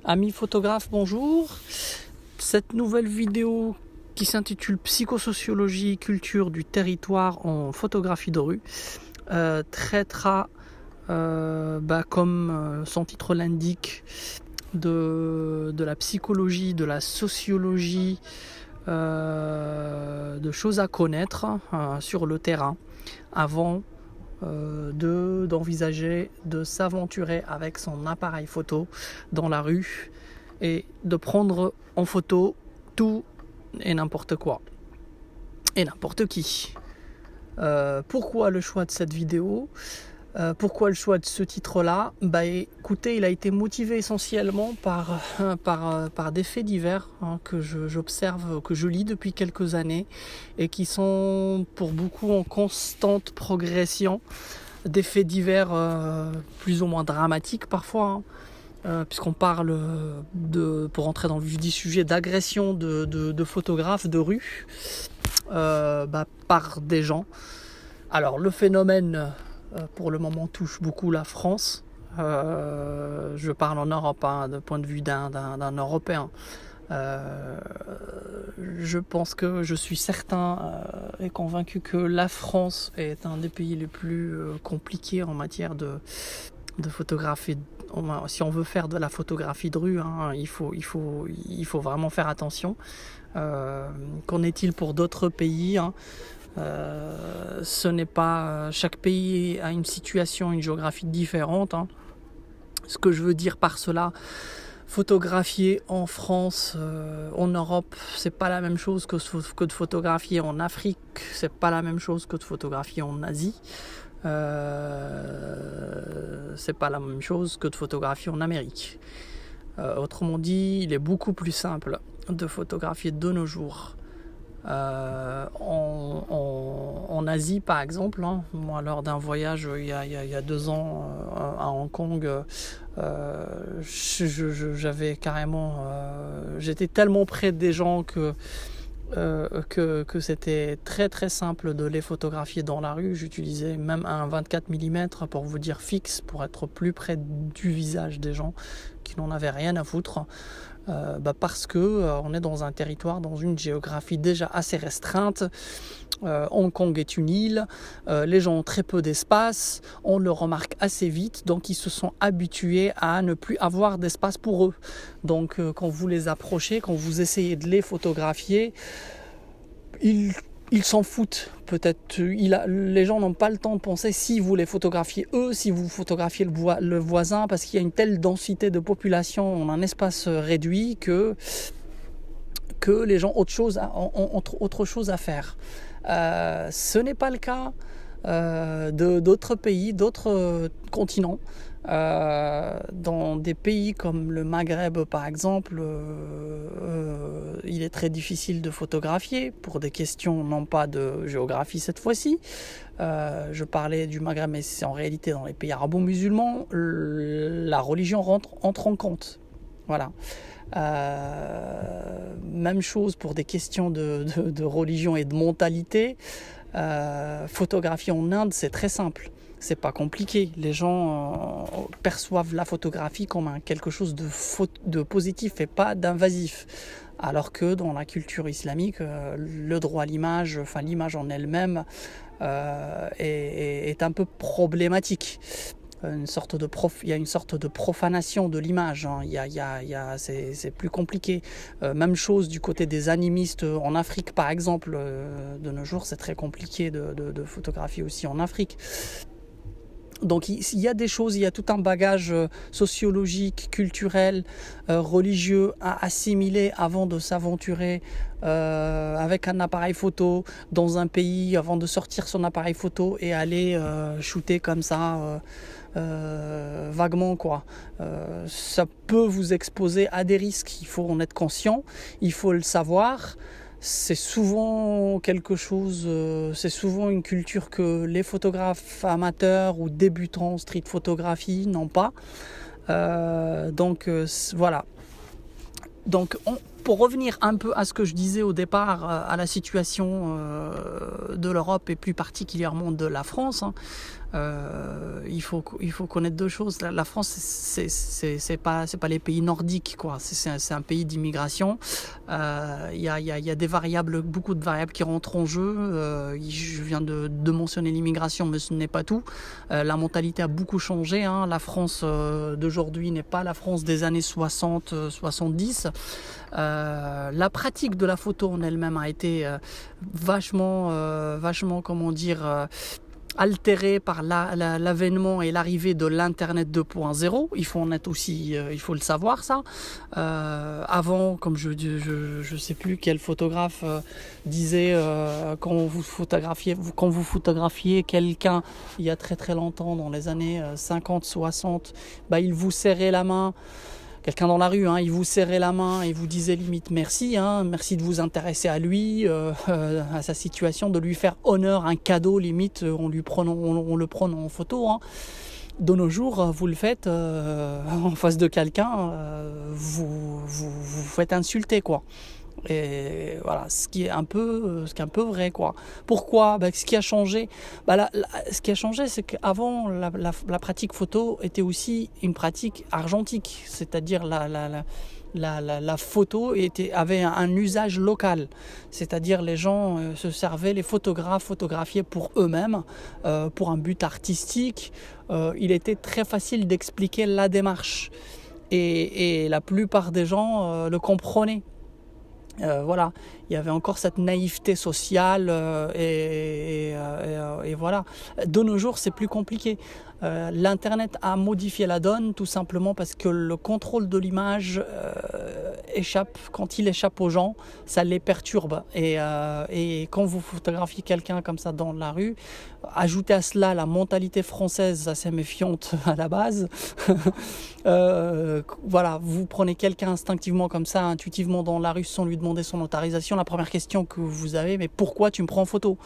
Amis photographes, bonjour. Cette nouvelle vidéo qui s'intitule Psychosociologie, culture du territoire en photographie de rue traitera, comme son titre l'indique, de la psychologie, de la sociologie, de choses à connaître sur le terrain avant d'envisager de s'aventurer avec son appareil photo dans la rue et de prendre en photo tout et n'importe quoi et n'importe qui. Pourquoi le choix de cette vidéo ? Pourquoi le choix de ce titre-là ? Écoutez, il a été motivé essentiellement par des faits divers que j'observe, que je lis depuis quelques années et qui sont pour beaucoup en constante progression. Des faits divers plus ou moins dramatiques parfois, puisqu'on parle pour entrer dans le vif du sujet, d'agression de photographes de rue par des gens. Alors le phénomène pour le moment touche beaucoup la France. Je parle en Europe, du point de vue d'un Européen. Je pense que je suis certain et convaincu que la France est un des pays les plus compliqués en matière de photographie. Si on veut faire de la photographie de rue, il faut vraiment faire attention. Qu'en est-il pour d'autres pays ? Ce n'est pas chaque pays a une situation, une géographie différente. Ce que je veux dire par cela, photographier en France, en Europe, c'est pas la même chose que de photographier en Afrique, c'est pas la même chose que de photographier en Asie, c'est pas la même chose que de photographier en Amérique. Autrement dit, il est beaucoup plus simple de photographier de nos jours en Asie par exemple. Moi, lors d'un voyage il y a 2 ans à Hong Kong, j'avais carrément j'étais tellement près des gens que c'était très très simple de les photographier dans la rue. J'utilisais même un 24 mm pour vous dire fixe, pour être plus près du visage des gens qui n'en avaient rien à foutre. Parce que on est dans un territoire, dans une géographie déjà assez restreinte. Hong Kong est une île, les gens ont très peu d'espace, on le remarque assez vite, donc ils se sont habitués à ne plus avoir d'espace pour eux. Donc quand vous les approchez, quand vous essayez de les photographier, ils s'en foutent. Peut-être les gens n'ont pas le temps de penser si vous les photographiez eux, si vous photographiez le voisin, parce qu'il y a une telle densité de population en un espace réduit que les gens ont autre chose à faire. Ce n'est pas le cas d'autres pays, d'autres continents. Dans des pays comme le Maghreb par exemple, il est très difficile de photographier pour des questions non pas de géographie cette fois-ci. Je parlais du Maghreb, mais c'est en réalité dans les pays arabo-musulmans, la religion entre en compte. Voilà. Même chose pour des questions de religion et de mentalité. Photographier en Inde, c'est très simple. C'est pas compliqué. Les gens perçoivent la photographie comme quelque chose de positif et pas d'invasif. Alors que dans la culture islamique, le droit à l'image, l'image en elle-même est un peu problématique. Il y a une sorte de profanation de l'image. C'est plus compliqué. Même chose du côté des animistes en Afrique, par exemple. De nos jours, c'est très compliqué de photographier aussi en Afrique. Donc il y a des choses, il y a tout un bagage sociologique, culturel, religieux à assimiler avant de s'aventurer avec un appareil photo dans un pays, avant de sortir son appareil photo et aller shooter comme ça vaguement quoi. Ça peut vous exposer à des risques, il faut en être conscient, il faut le savoir. C'est souvent c'est souvent une culture que les photographes amateurs ou débutants en street photographie n'ont pas. Voilà. Donc pour revenir un peu à ce que je disais au départ, à la situation de l'Europe et plus particulièrement de la France, Il faut connaître deux choses. La France, c'est pas les pays nordiques, quoi. C'est un pays d'immigration. Il y a des variables, beaucoup de variables qui rentrent en jeu. Je viens de mentionner l'immigration, mais ce n'est pas tout. La mentalité a beaucoup changé, hein. La France d'aujourd'hui n'est pas la France des années 60, 70. La pratique de la photo en elle-même a été vachement, comment dire, altéré par l'avènement et l'arrivée de l'Internet 2.0. Il faut en être aussi, il faut le savoir ça. Avant, comme je sais plus quel photographe disait, quand vous photographiez quelqu'un il y a très très longtemps, dans les années 50, 60, il vous serrait la main. Quelqu'un dans la rue, il vous serrait la main et vous disait limite merci, merci de vous intéresser à lui, à sa situation, de lui faire honneur, un cadeau limite, on le prend en photo. De nos jours, vous le faites en face de quelqu'un, vous faites insulter, quoi. Et voilà, ce qui est un peu vrai, quoi. Pourquoi ? Ce qui a changé, ce qui a changé, c'est qu'avant la pratique photo était aussi une pratique argentique, c'est-à-dire la photo avait un usage local, c'est-à-dire les gens se servaient, les photographes photographiaient pour eux-mêmes, pour un but artistique. Il était très facile d'expliquer la démarche et la plupart des gens le comprenaient. Voilà, il y avait encore cette naïveté sociale et voilà. De nos jours, c'est plus compliqué. L'Internet a modifié la donne tout simplement parce que le contrôle de l'image quand il échappe aux gens, ça les perturbe. Et quand vous photographiez quelqu'un comme ça dans la rue, ajoutez à cela la mentalité française assez méfiante à la base. Voilà, vous prenez quelqu'un instinctivement comme ça, intuitivement dans la rue sans lui demander son autorisation. La première question que vous avez, mais pourquoi tu me prends en photo ?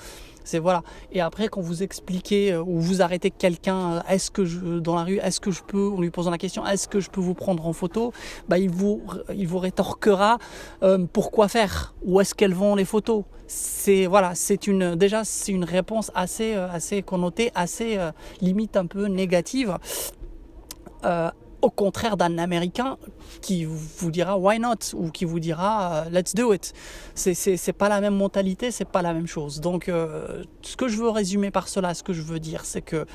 C'est voilà. Et après, quand vous expliquez ou vous arrêtez quelqu'un, dans la rue, est-ce que je peux, en lui posant la question, est-ce que je peux vous prendre en photo ? Il vous rétorquera pourquoi faire ? Où est-ce qu'elles vont les photos ? C'est une réponse assez connotée, assez limite un peu négative. Au contraire d'un Américain qui vous dira why not, ou qui vous dira let's do it. C'est pas la même mentalité, c'est pas la même chose. Donc ce que je veux résumer par cela, ce que je veux dire, c'est que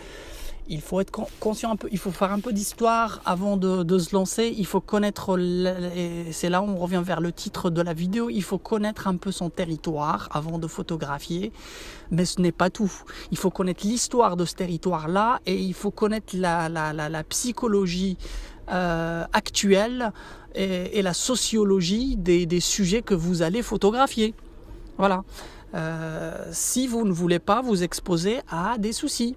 il faut être conscient un peu, il faut faire un peu d'histoire avant de se lancer. Il faut connaître, et c'est là où on revient vers le titre de la vidéo, il faut connaître un peu son territoire avant de photographier. Mais ce n'est pas tout. Il faut connaître l'histoire de ce territoire-là et il faut connaître la psychologie actuelle et la sociologie des sujets que vous allez photographier. Voilà. Si vous ne voulez pas vous exposer à des soucis.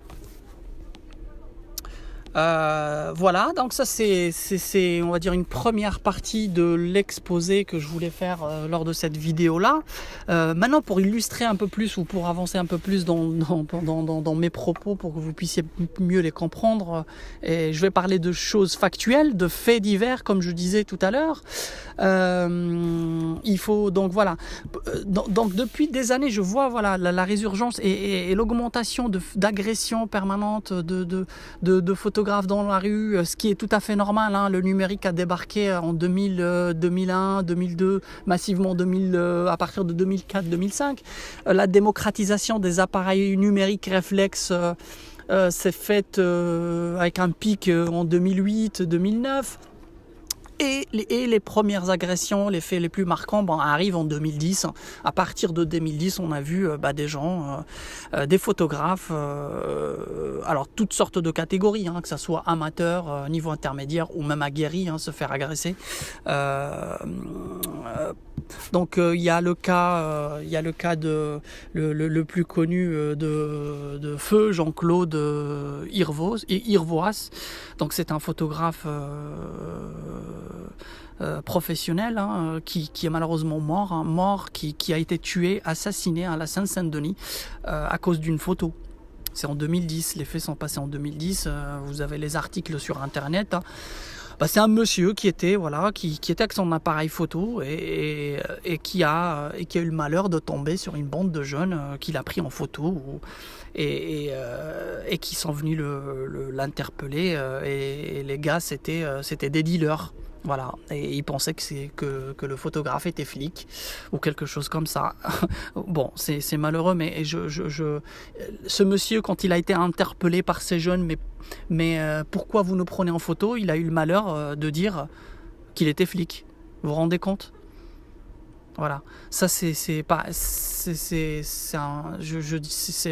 Voilà, donc ça c'est on va dire une première partie de l'exposé que je voulais faire lors de cette vidéo là. Maintenant, pour illustrer un peu plus ou pour avancer un peu plus dans mes propos, pour que vous puissiez mieux les comprendre, et je vais parler de choses factuelles, de faits divers comme je disais tout à l'heure. Il faut donc voilà, donc depuis des années je vois la résurgence et l'augmentation d'agressions permanentes de photographes dans la rue, ce qui est tout à fait normal. Le numérique a débarqué en 2000, 2001, 2002, massivement à partir de 2004, 2005. La démocratisation des appareils numériques réflexes s'est faite avec un pic en 2008, 2009. Et les premières agressions, les faits les plus marquants arrivent en 2010. À partir de 2010, on a vu des gens, des photographes, alors toutes sortes de catégories, que ça soit amateur, niveau intermédiaire ou même aguerri, se faire agresser. Donc il y a le cas de le plus connu de feu Jean-Claude Irvoas. Donc c'est un photographe professionnel qui est malheureusement mort, qui a été tué, assassiné à la Seine-Saint-Denis à cause d'une photo. C'est en 2010, les faits sont passés en 2010, vous avez les articles sur internet. C'est un monsieur qui était, qui était avec son appareil photo et qui a eu le malheur de tomber sur une bande de jeunes qu'il a pris en photo et qui sont venus l'interpeller. Et les gars, c'était des dealers. Voilà, et ils pensaient que le photographe était flic ou quelque chose comme ça. Bon, c'est malheureux, mais ce monsieur, quand il a été interpellé par ces jeunes, mais pourquoi vous nous prenez en photo, il a eu le malheur de dire qu'il était flic. Vous vous rendez compte ? Voilà, ça c'est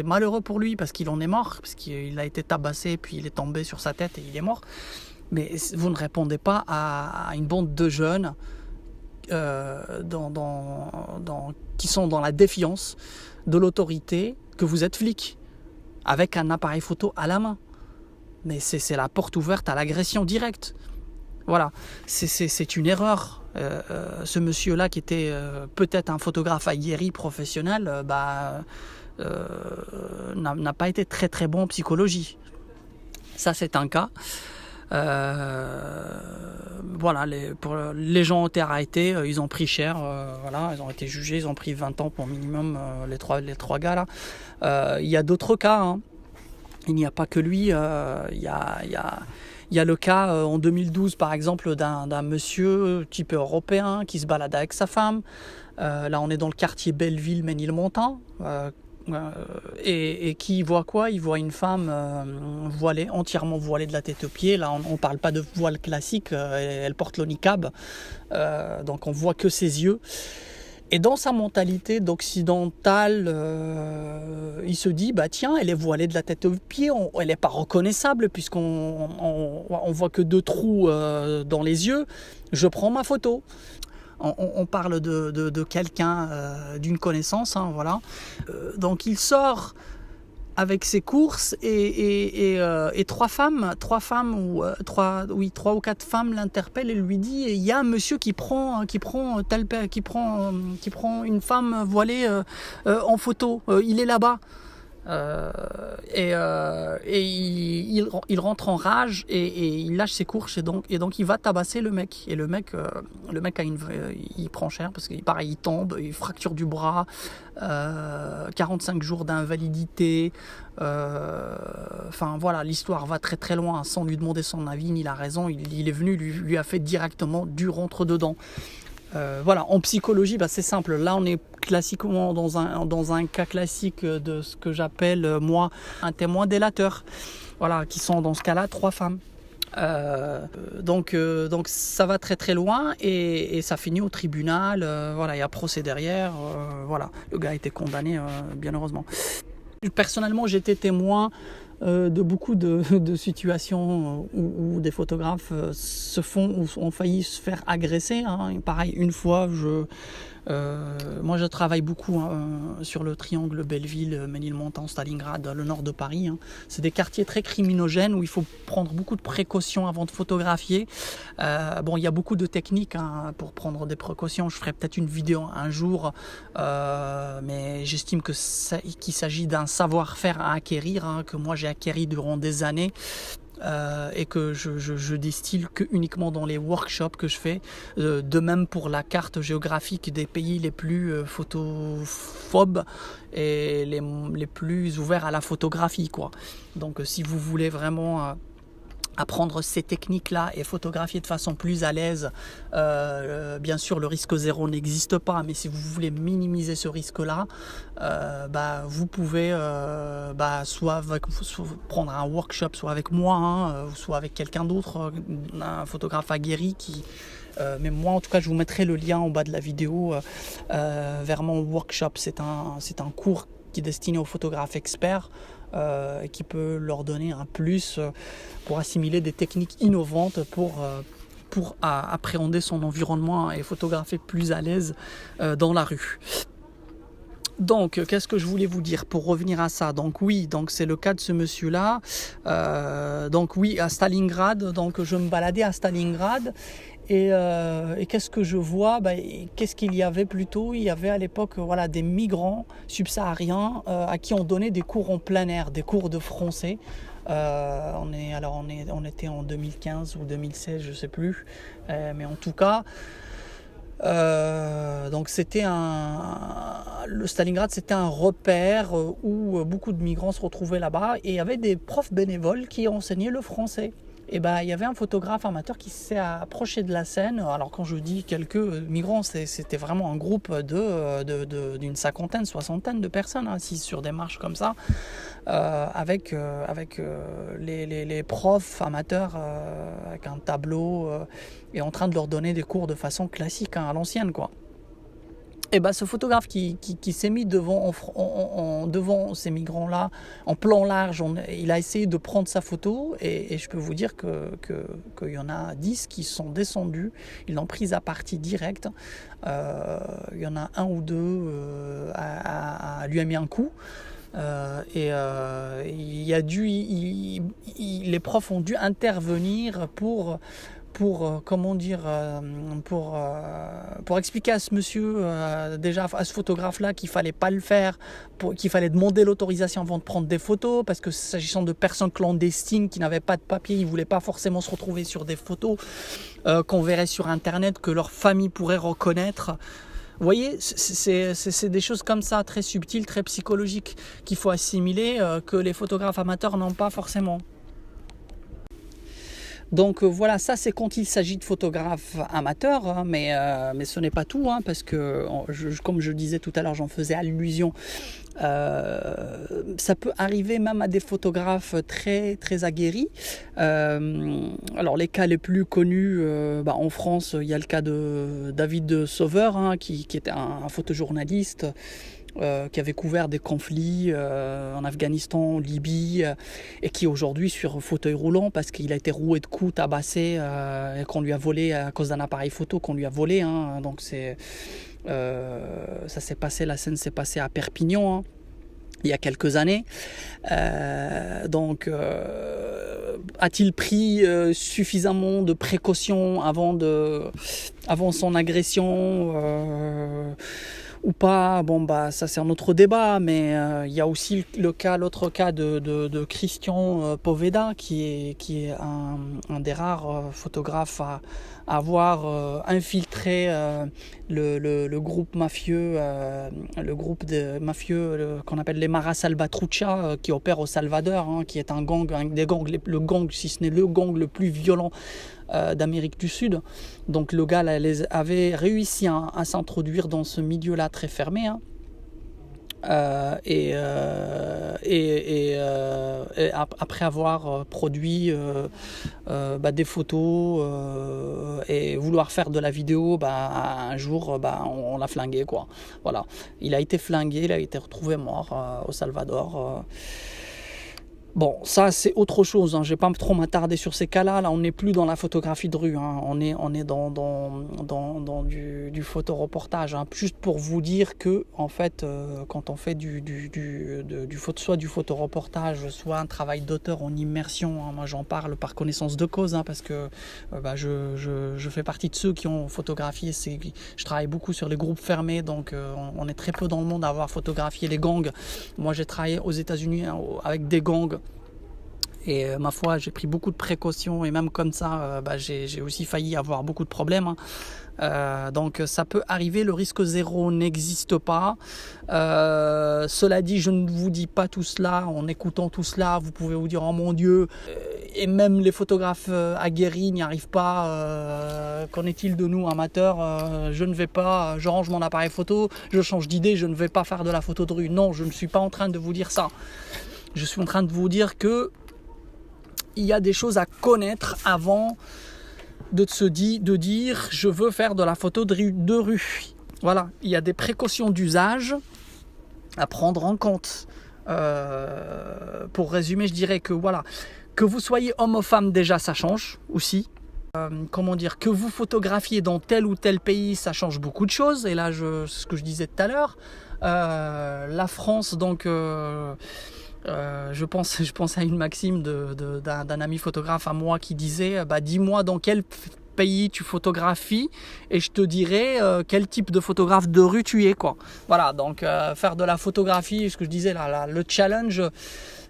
malheureux pour lui parce qu'il en est mort, parce qu'il a été tabassé, puis il est tombé sur sa tête et il est mort. Mais vous ne répondez pas à une bande de jeunes qui sont dans la défiance de l'autorité que vous êtes flic, avec un appareil photo à la main. Mais c'est la porte ouverte à l'agression directe. Voilà, c'est une erreur. Ce monsieur-là, qui était peut-être un photographe aguerri professionnel, n'a pas été très très bon en psychologie. Ça, c'est un cas. Les gens ont été arrêtés, ils ont pris cher, ils ont été jugés, ils ont pris 20 ans pour minimum, les trois gars là. Il y a d'autres cas, hein. Il n'y a pas que lui, il y a le cas en 2012 par exemple d'un monsieur type européen qui se balade avec sa femme. Là on est dans le quartier Belleville, Ménilmontant. Et qui voit quoi ? Il voit une femme voilée, entièrement voilée de la tête aux pieds. Là, on ne parle pas de voile classique, elle porte le niqab, donc on voit que ses yeux. Et dans sa mentalité d'occidental, il se dit, tiens, elle est voilée de la tête aux pieds, elle n'est pas reconnaissable puisqu'on voit que 2 trous dans les yeux, je prends ma photo. On parle de quelqu'un, d'une connaissance, hein, voilà. Donc il sort avec ses courses et 3 ou 4 femmes l'interpellent et lui dit il y a un monsieur qui prend une femme voilée en photo, il est là-bas. Il rentre en rage et il lâche ses courses et donc il va tabasser le mec. Et le mec il prend cher parce qu'il il tombe, il fracture du bras, 45 jours d'invalidité. L'histoire va très très loin sans lui demander son avis ni la raison. Il est venu, lui a fait directement du rentre-dedans. En psychologie, c'est simple. Là, on est classiquement dans un cas classique de ce que j'appelle, moi, un témoin délateur. Voilà, qui sont dans ce cas-là 3 femmes. Donc ça va très très loin et ça finit au tribunal. Il y a procès derrière. Le gars a été condamné, bien heureusement. Personnellement, j'étais témoin de beaucoup de situations où des photographes ont failli se faire agresser, hein. Pareil, une fois, moi je travaille beaucoup sur le triangle Belleville, Ménilmontant, Stalingrad, le nord de Paris, hein. C'est des quartiers très criminogènes où il faut prendre beaucoup de précautions avant de photographier. Il y a beaucoup de techniques, hein, pour prendre des précautions. Je ferai peut-être une vidéo un jour, mais j'estime qu'il s'agit d'un savoir-faire à acquérir, hein, que moi j'ai acquéri durant des années. Et que je distille que uniquement dans les workshops que je fais. De même pour la carte géographique des pays les plus photophobes et les plus ouverts à la photographie, quoi. Donc si vous voulez vraiment apprendre ces techniques-là et photographier de façon plus à l'aise, bien sûr le risque zéro n'existe pas, mais si vous voulez minimiser ce risque-là, vous pouvez soit prendre un workshop, soit avec moi, hein, soit avec quelqu'un d'autre, un photographe aguerri mais moi en tout cas je vous mettrai le lien en bas de la vidéo vers mon workshop. C'est un cours qui est destiné aux photographes experts, et qui peut leur donner un plus pour assimiler des techniques innovantes pour appréhender son environnement et photographier plus à l'aise dans la rue. Donc, qu'est-ce que je voulais vous dire pour revenir à ça ? Donc c'est le cas de ce monsieur-là. À Stalingrad. Donc, je me baladais à Stalingrad. Et qu'est-ce que je vois ? Qu'est-ce qu'il y avait plutôt ? Il y avait à l'époque des migrants subsahariens à qui on donnait des cours en plein air, des cours de français. On était en 2015 ou 2016, je sais plus. Mais en tout cas, donc le Stalingrad, c'était un repère où beaucoup de migrants se retrouvaient là-bas, et il y avait des profs bénévoles qui enseignaient le français. Et il y avait un photographe amateur qui s'est approché de la scène. Alors quand je dis quelques migrants, c'était vraiment un groupe d'une cinquantaine, soixantaine de personnes assises sur des marches comme ça, avec les profs amateurs avec un tableau et en train de leur donner des cours de façon classique, à l'ancienne, quoi. Et ce photographe qui s'est mis devant ces migrants-là, en plan large, il a essayé de prendre sa photo, et je peux vous dire qu'il y en a 10 qui sont descendus, ils l'ont prise à partie directe. Il y en a un ou deux lui a mis un coup. Les profs ont dû intervenir pour expliquer à ce monsieur, déjà à ce photographe-là, qu'il fallait pas le faire, qu'il fallait demander l'autorisation avant de prendre des photos, parce que s'agissant de personnes clandestines qui n'avaient pas de papier, ils voulaient pas forcément se retrouver sur des photos qu'on verrait sur Internet, que leur famille pourrait reconnaître. Vous voyez, c'est des choses comme ça, très subtiles, très psychologiques, qu'il faut assimiler, que les photographes amateurs n'ont pas forcément. Donc voilà, ça c'est quand il s'agit de photographes amateurs, mais ce n'est pas tout, parce que, comme je disais tout à l'heure, j'en faisais allusion, ça peut arriver même à des photographes très, très aguerris. Alors les cas les plus connus, en France, il y a le cas de David Sauveur, qui était un photojournaliste, qui avait couvert des conflits en Afghanistan, en Libye, et qui aujourd'hui sur fauteuil roulant parce qu'il a été roué de coups, tabassé, et qu'on lui a volé à cause d'un appareil photo qu'on lui a volé. Donc ça s'est passé, la scène s'est passée à Perpignan, il y a quelques années. A-t-il pris suffisamment de précautions avant son agression ou pas? Ça c'est un autre débat, mais il y a aussi l'autre cas de Christian Poveda, qui est un des rares photographes à avoir infiltré le groupe mafieux, qu'on appelle les Maras Salvatrucha, qui opère au Salvador, qui est un gang, le gang, si ce n'est le gang le plus violent d'Amérique du Sud. Donc le gars avait réussi à s'introduire dans ce milieu-là très fermé, et après avoir produit des photos et vouloir faire de la vidéo, un jour on l'a flingué, quoi. Voilà, il a été flingué, il a été retrouvé mort au Salvador. Bon, ça c'est autre chose, je ne vais pas trop m'attarder sur ces cas-là. Là, on n'est plus dans la photographie de rue, on est dans du photoreportage, juste pour vous dire que, en fait, quand on fait soit du photoreportage, soit un travail d'auteur en immersion, moi j'en parle par connaissance de cause, parce que je fais partie de ceux qui ont photographié, je travaille beaucoup sur les groupes fermés, donc on est très peu dans le monde à avoir photographié les gangs. Moi j'ai travaillé aux États-Unis avec des gangs. Et ma foi, j'ai pris beaucoup de précautions, et même comme ça, j'ai aussi failli avoir beaucoup de problèmes. Donc ça peut arriver, le risque zéro n'existe pas. Cela dit, je ne vous dis pas tout cela. En écoutant tout cela, vous pouvez vous dire, oh mon Dieu, et même les photographes aguerris n'y arrivent pas. Qu'en est-il de nous amateurs? Je range mon appareil photo, je change d'idée, je ne vais pas faire de la photo de rue. Non, je ne suis pas en train de vous dire ça. Je suis en train de vous dire que il y a des choses à connaître avant de dire je veux faire de la photo de rue. Voilà, il y a des précautions d'usage à prendre en compte. Pour résumer, je dirais que voilà, que vous soyez homme ou femme, déjà ça change aussi. Que vous photographiez dans tel ou tel pays, ça change beaucoup de choses. Et là, ce que je disais tout à l'heure, la France, donc je pense à une maxime d'un ami photographe à moi qui disait dis-moi dans quel pays tu photographies et je te dirai quel type de photographe de rue tu es, quoi. Voilà, donc faire de la photographie, ce que je disais là, le challenge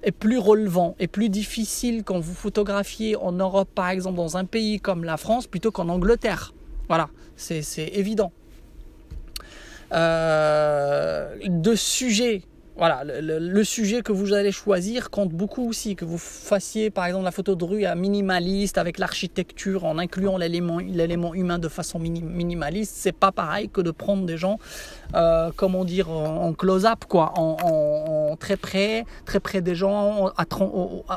est plus relevant et plus difficile quand vous photographiez en Europe, par exemple, dans un pays comme la France, plutôt qu'en Angleterre. Voilà, c'est évident. De sujet. Voilà, le sujet que vous allez choisir compte beaucoup aussi. Que vous fassiez par exemple la photo de rue à minimaliste avec l'architecture en incluant l'élément humain de façon minimaliste, c'est pas pareil que de prendre des gens, comment dire, en close-up, quoi, en très près des gens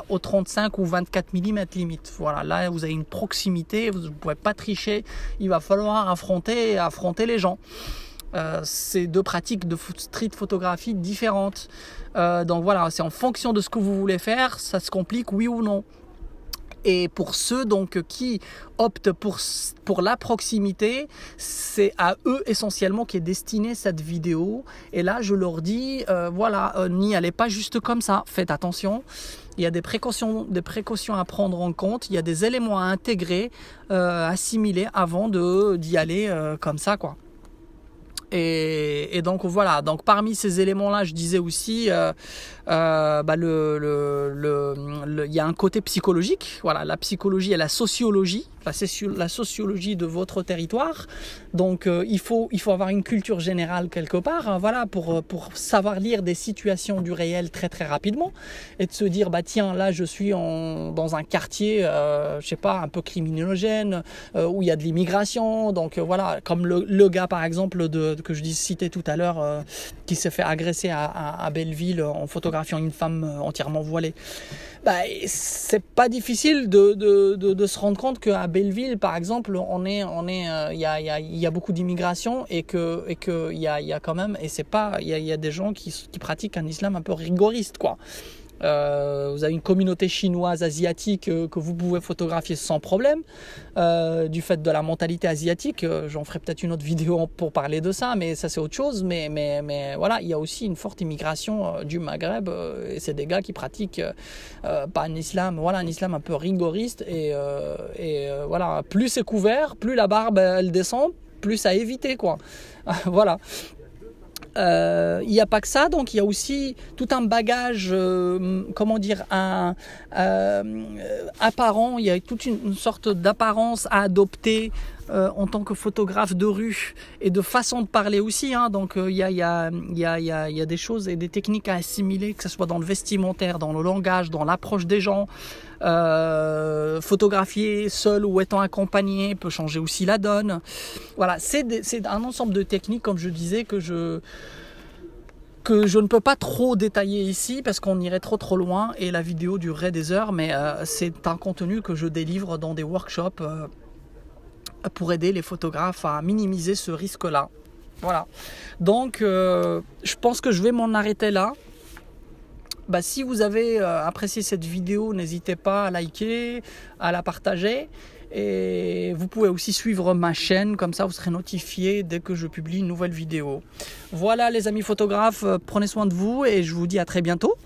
au 35 ou 24 mm limite. Voilà, là vous avez une proximité, vous ne pouvez pas tricher, il va falloir affronter les gens. C'est deux pratiques de street photographie différentes. Donc voilà, c'est en fonction de ce que vous voulez faire, ça se complique, oui ou non. Et pour ceux donc qui optent pour la proximité, c'est à eux essentiellement qu'est destinée cette vidéo. Et là, je leur dis, n'y allez pas juste comme ça, faites attention. Il y a des précautions à prendre en compte, il y a des éléments à intégrer, assimiler avant d'y aller comme ça, quoi. Et donc voilà, donc parmi ces éléments-là, je disais aussi, il y a un côté psychologique, voilà, la psychologie et la sociologie de votre territoire. Donc il faut avoir une culture générale quelque part, hein, voilà, pour savoir lire des situations du réel très très rapidement et de se dire tiens, là je suis dans un quartier, je sais pas, un peu criminogène, où il y a de l'immigration, donc voilà, comme le gars par exemple que je citais tout à l'heure, qui s'est fait agresser à Belleville en photographiant une femme entièrement voilée. C'est pas difficile de se rendre compte qu'à Belleville, par exemple, il y a beaucoup d'immigration et que il y a quand même, et c'est pas, il y a des gens qui pratiquent un islam un peu rigoriste, quoi. Vous avez une communauté chinoise, asiatique, que vous pouvez photographier sans problème, du fait de la mentalité asiatique. J'en ferai peut-être une autre vidéo pour parler de ça, mais ça c'est autre chose. Mais voilà, il y a aussi une forte immigration du Maghreb, et c'est des gars qui pratiquent pas un islam un peu rigoriste, et voilà, plus c'est couvert, plus la barbe elle descend, plus à éviter, quoi. Voilà. Il n'y a pas que ça, donc il y a aussi tout un bagage, apparent. Il y a toute une sorte d'apparence à adopter en tant que photographe de rue et de façon de parler aussi, hein. Donc il y a des choses et des techniques à assimiler, que ce soit dans le vestimentaire, dans le langage, dans l'approche des gens. Photographier seul ou étant accompagné peut changer aussi la donne. Voilà, c'est un ensemble de techniques, comme je disais, que je ne peux pas trop détailler ici parce qu'on irait trop loin et la vidéo durerait des heures, mais c'est un contenu que je délivre dans des workshops pour aider les photographes à minimiser ce risque-là. Voilà, donc je pense que je vais m'en arrêter là. Si vous avez apprécié cette vidéo, n'hésitez pas à liker, à la partager. Et vous pouvez aussi suivre ma chaîne, comme ça vous serez notifié dès que je publie une nouvelle vidéo. Voilà les amis photographes, prenez soin de vous et je vous dis à très bientôt.